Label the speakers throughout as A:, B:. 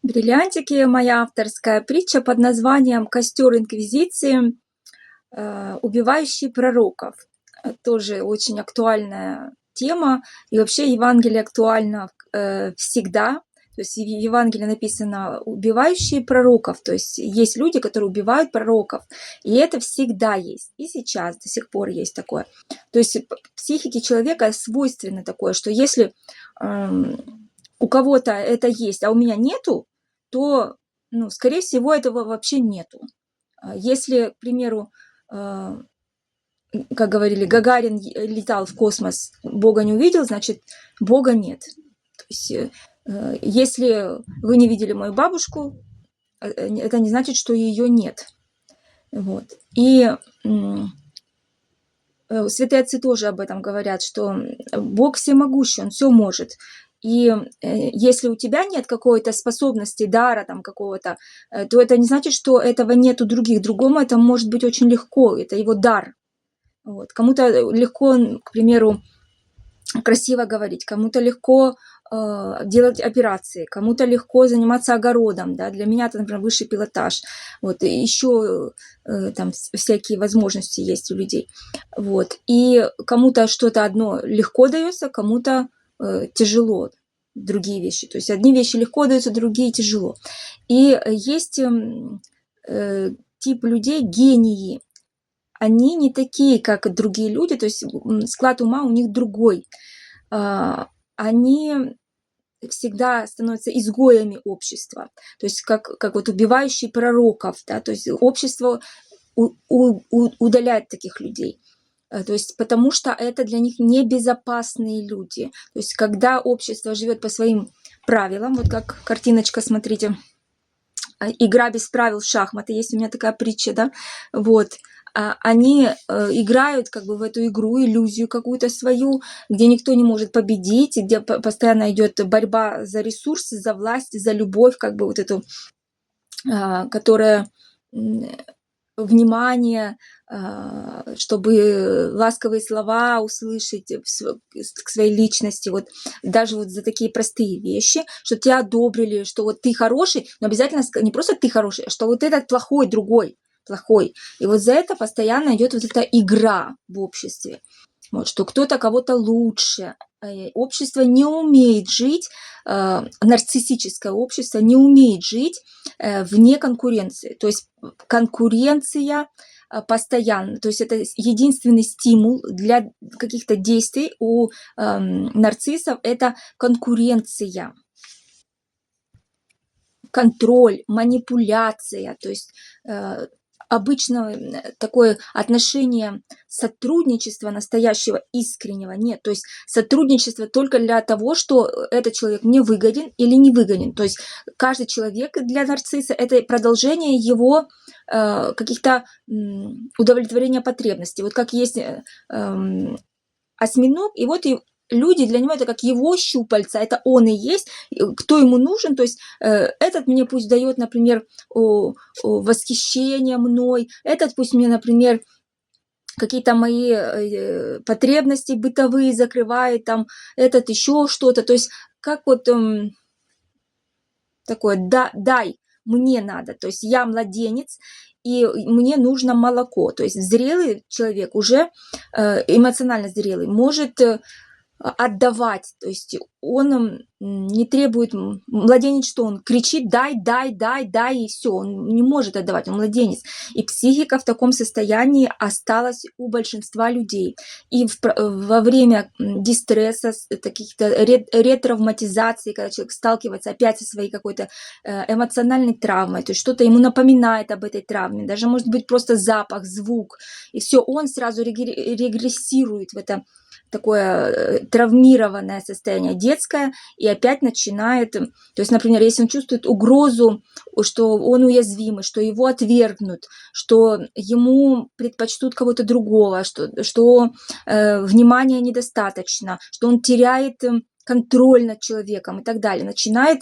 A: Бриллиантики, моя авторская притча под названием «Костер Инквизиции, убивающий пророков». Тоже очень актуальная тема. И вообще Евангелие актуально всегда. То есть в Евангелии написано «убивающие пророков». То есть есть люди, которые убивают пророков. И это всегда есть. И сейчас до сих пор есть такое. То есть психике человека свойственно такое, что если у кого-то это есть, а у меня нету, то, скорее всего, этого вообще нету. Если, к примеру, как говорили, Гагарин летал в космос, Бога не увидел, значит, Бога нет. То есть, если вы не видели мою бабушку, это не значит, что ее нет. Вот. И святые отцы тоже об этом говорят, что Бог всемогущий, Он все может. И если у тебя нет какой-то способности, дара там какого-то, то это не значит, что этого нет у других. Другому это может быть очень легко, это его дар. Вот. Кому-то легко, к примеру, красиво говорить, кому-то легко делать операции, кому-то легко заниматься огородом, да, для меня это, например, высший пилотаж, вот, и еще там всякие возможности есть у людей, вот, и кому-то что-то одно легко дается, кому-то тяжело другие вещи, то есть одни вещи легко даются, другие тяжело, и есть тип людей гении, они не такие, как другие люди, то есть склад ума у них другой, они всегда становятся изгоями общества, то есть как вот убивающие пророков, да, то есть общество удаляет таких людей, то есть потому что это для них небезопасные люди, то есть когда общество живет по своим правилам, вот как картиночка, смотрите, игра без правил в шахматы, есть у меня такая притча, да, вот, они играют как бы в эту игру, иллюзию какую-то свою, где никто не может победить, где постоянно идет борьба за ресурсы, за власть, за любовь, как бы вот эту, которая внимание, чтобы ласковые слова услышать к своей личности, вот даже вот за такие простые вещи, что тебя одобрили, что вот ты хороший, но обязательно не просто ты хороший, а что вот этот плохой, другой плохой. И вот за это постоянно идет вот эта игра в обществе. Вот, что кто-то кого-то лучше. Общество не умеет жить, нарциссическое общество не умеет жить вне конкуренции. То есть конкуренция постоянно. То есть это единственный стимул для каких-то действий у нарциссов – это конкуренция. Контроль, манипуляция. То есть обычно такое отношение сотрудничества настоящего, искреннего нет. То есть сотрудничество только для того, что этот человек мне выгоден или не выгоден. То есть каждый человек для нарцисса – это продолжение его каких-то удовлетворения потребностей. Вот как есть осьминог, и вот люди для него это как его щупальца, это он и есть, кто ему нужен, то есть этот мне пусть дает, например, восхищение мной, этот пусть мне, например, какие-то мои потребности бытовые закрывает, там, этот еще что-то, то есть как вот такое, дай, мне надо, то есть я младенец, и мне нужно молоко, то есть зрелый человек, уже эмоционально зрелый, может отдавать, то есть он не требует, младенец что, он кричит дай, и все, он не может отдавать, он младенец, и психика в таком состоянии осталась у большинства людей, и во время дистресса, каких-то ретравматизаций, когда человек сталкивается опять со своей какой-то эмоциональной травмой, то есть что-то ему напоминает об этой травме, даже может быть просто запах, звук, и все, он сразу регрессирует в это такое травмированное состояние детское, и опять начинает, то есть, например, если он чувствует угрозу, что он уязвимый, что его отвергнут, что ему предпочтут кого-то другого, что внимания недостаточно, что он теряет контроль над человеком и так далее, начинает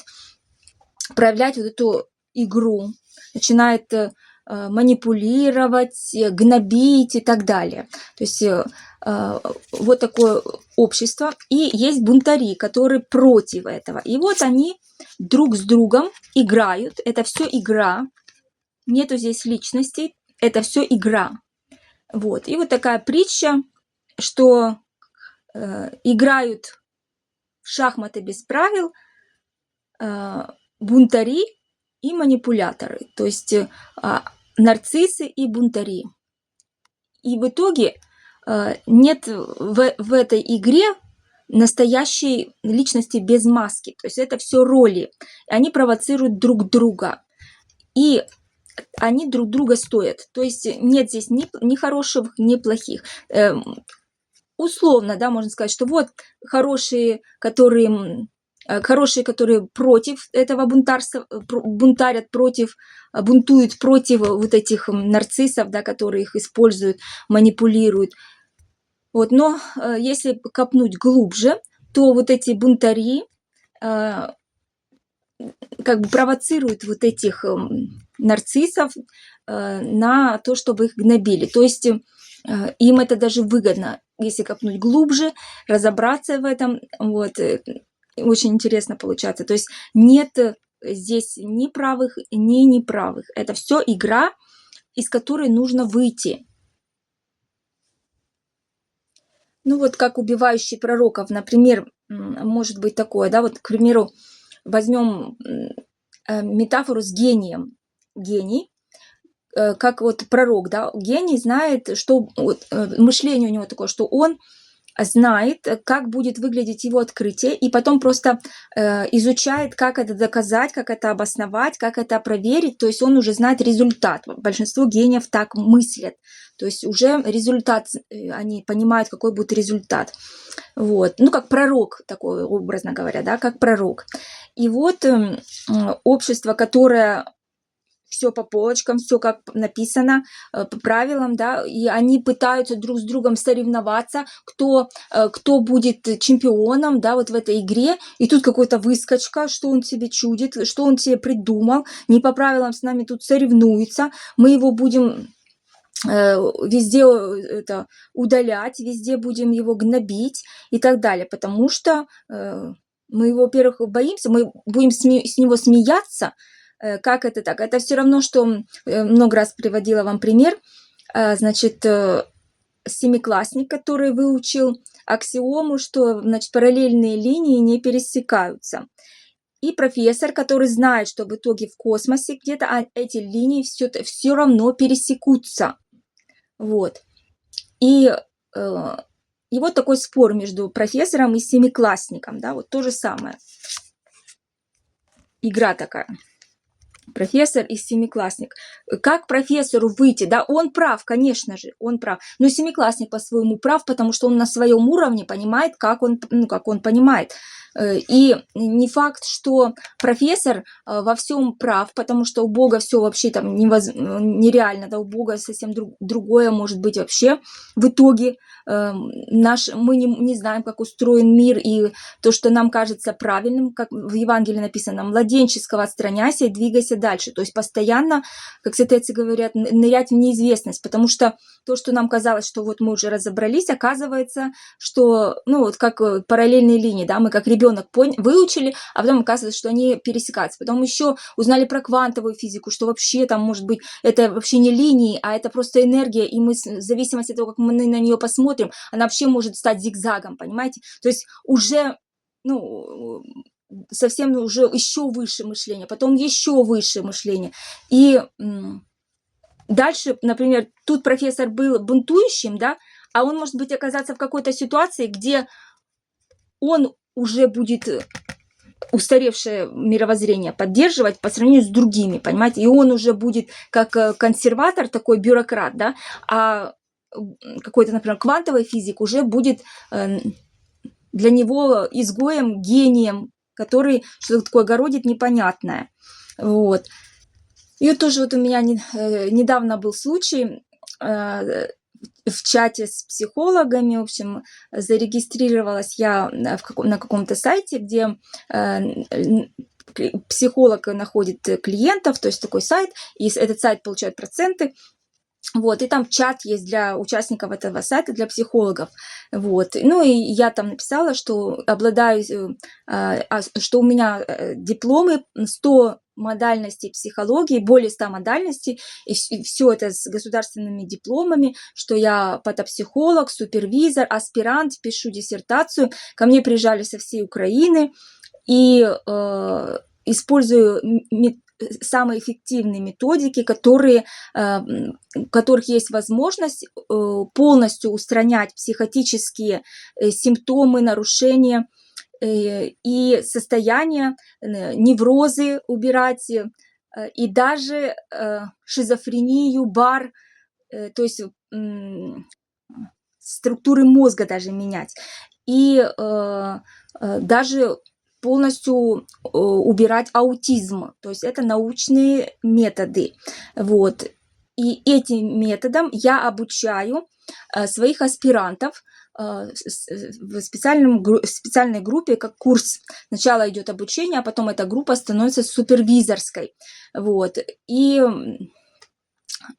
A: проявлять вот эту игру, начинает манипулировать, гнобить и так далее. То есть вот такое общество. И есть бунтари, которые против этого. И вот они друг с другом играют. Это все игра. Нету здесь личностей. Это все игра. Вот. И вот такая притча, что играют в шахматы без правил бунтари и манипуляторы. То есть нарциссы и бунтари. И в итоге нет в этой игре настоящей личности без маски. То есть это все роли. Они провоцируют друг друга. И они друг друга стоят. То есть нет здесь ни хороших, ни плохих. Условно, да, можно сказать, что вот хорошие, которые против этого бунтарства, бунтарят против, бунтуют против вот этих нарциссов, да, которые их используют, манипулируют. Вот, но если копнуть глубже, то вот эти бунтари как бы провоцируют вот этих нарциссов на то, чтобы их гнобили. То есть им это даже выгодно, если копнуть глубже, разобраться в этом. Вот, очень интересно получается. То есть нет здесь ни правых, ни неправых. Это все игра, из которой нужно выйти. Ну вот как убивающий пророков, например, может быть такое, да, вот, к примеру, возьмем метафору с гением. Гений, как вот пророк, да, гений знает, что вот, мышление у него такое, что он знает, как будет выглядеть его открытие, и потом просто изучает, как это доказать, как это обосновать, как это проверить. То есть он уже знает результат. Большинство гениев так мыслят. То есть уже результат, они понимают, какой будет результат. Вот. Ну, как пророк, такой, образно говоря, да, как пророк. И вот общество, которое все по полочкам, все как написано, по правилам, да, и они пытаются друг с другом соревноваться, кто будет чемпионом, да, вот в этой игре, и тут какой-то выскочка, что он себе чудит, что он себе придумал, не по правилам с нами тут соревнуется, мы его будем везде удалять, везде будем его гнобить и так далее, потому что мы его, во-первых, боимся, мы будем с него смеяться. Как это так? Это все равно, что много раз приводила вам пример. Значит, семиклассник, который выучил аксиому, что, значит, параллельные линии не пересекаются. И профессор, который знает, что в итоге в космосе где-то эти линии все равно пересекутся. Вот. И вот такой спор между профессором и семиклассником. Да, вот то же самое. Игра такая. Профессор и семиклассник. Как профессору выйти? Да, он прав, конечно же, он прав. Но семиклассник по-своему прав, потому что он на своем уровне понимает, как он понимает. И не факт, что профессор во всем прав, потому что у Бога все вообще там нереально, да, у Бога совсем другое может быть вообще. В итоге мы не знаем, как устроен мир, и то, что нам кажется правильным, как в Евангелии написано, младенческого отстраняйся и двигайся дальше. То есть постоянно, как святые отцы говорят, нырять в неизвестность, потому что то, что нам казалось, что вот мы уже разобрались, оказывается, что, ну, вот как параллельные линии, да, мы как ребенок выучили, а потом оказывается, что они пересекаются. Потом еще узнали про квантовую физику, что вообще там может быть, это вообще не линии, а это просто энергия, и мы в зависимости от того, как мы на нее посмотрим, она вообще может стать зигзагом, понимаете? То есть уже, ну, совсем уже еще выше мышление, потом еще выше мышление. И дальше, например, тут профессор был бунтующим, да, а он, может быть, оказаться в какой-то ситуации, где он уже будет устаревшее мировоззрение поддерживать по сравнению с другими, понимаете, и он уже будет как консерватор, такой бюрократ, да, а какой-то, например, квантовый физик уже будет для него изгоем, гением, который что-то такое городит непонятное. Вот. И вот тоже вот у меня недавно был случай в чате с психологами, в общем, зарегистрировалась я на каком-то сайте, где психолог находит клиентов, то есть такой сайт, и этот сайт получает проценты. Вот, и там чат есть для участников этого сайта, для психологов. Вот. Ну, и я там написала, что обладаю, что у меня дипломы 100 модальностей психологии, более 100 модальностей, и все это с государственными дипломами, что я патопсихолог, супервизор, аспирант, пишу диссертацию. Ко мне приезжали со всей Украины, и использую самые эффективные методики, у которых есть возможность полностью устранять психотические симптомы, нарушения и состояния, неврозы убирать, и даже шизофрению, бар, то есть структуры мозга даже менять. И даже полностью убирать аутизм. То есть это научные методы. Вот. И этим методом я обучаю своих аспирантов в специальной группе, как курс. Сначала идет обучение, а потом эта группа становится супервизорской. Вот. И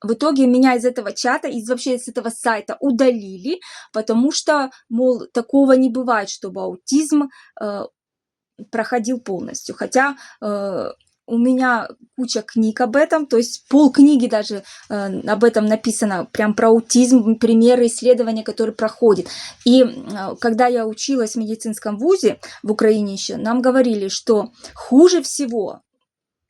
A: в итоге меня из этого чата, вообще из этого сайта удалили, потому что, мол, такого не бывает, чтобы аутизм проходил полностью. Хотя у меня куча книг об этом, то есть полкниги даже об этом написано, прям про аутизм, примеры исследования, которые проходят. И когда я училась в медицинском вузе в Украине еще, нам говорили, что хуже всего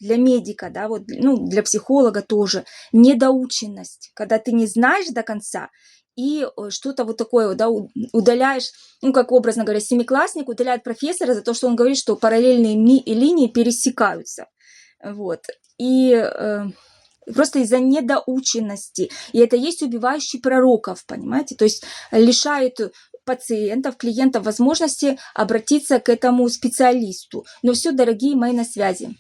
A: для медика, да, вот, ну, для психолога тоже, недоученность, когда ты не знаешь до конца, и что-то вот такое, да, удаляешь, ну, как образно говоря, семиклассник удаляет профессора за то, что он говорит, что параллельные линии пересекаются, вот, и просто из-за недоученности, и это есть убивающий пророков, понимаете, то есть лишает пациентов, клиентов возможности обратиться к этому специалисту. Но все, дорогие мои, на связи.